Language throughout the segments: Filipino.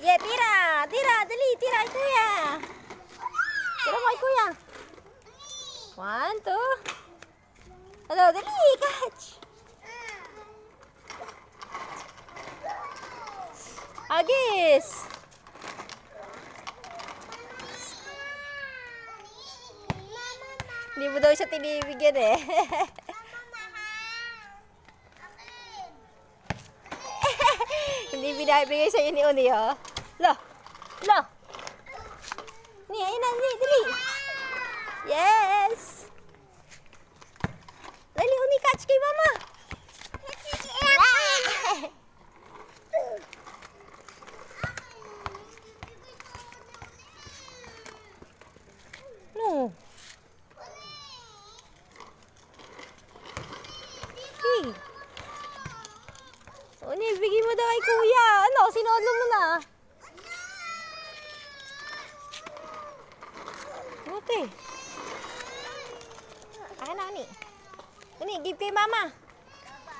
Sige, tira. Tira, dali. Tira kay kuya. Tira mo kay kuya. 1, 2. Hello, dali. Catch. Agis. Hindi mo daw siya tinibigyan eh. Hindi binibigay sa'yo ni Uni, oh. Lo. Lo. Ni, ayun na, ni, dali. Yes. Dali, Uni, catch kay mama. No. Hey. Uni, bigay mo daw kay kuya. Ano, sinolo mo na. Ate. Akin na, Uni. Uni, give kay mama.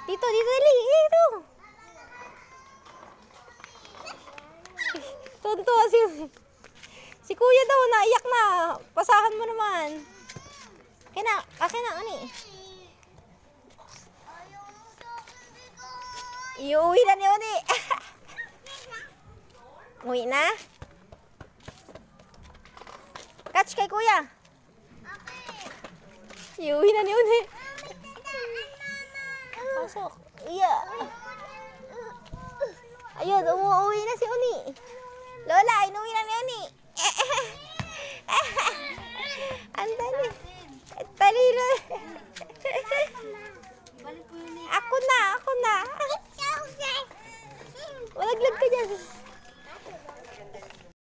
Dito, dito, dali. Dito. Tonto si kuya daw, naiyak na. Pasahan mo naman. Akin na, Uni. Iuwi na ni Uni. Uwi na? Catch kay kuya. Iuwi na ni Uni. Pasok. Iya. Ayun, umuwi na si Uni. Lola, inuwi na ni Uni.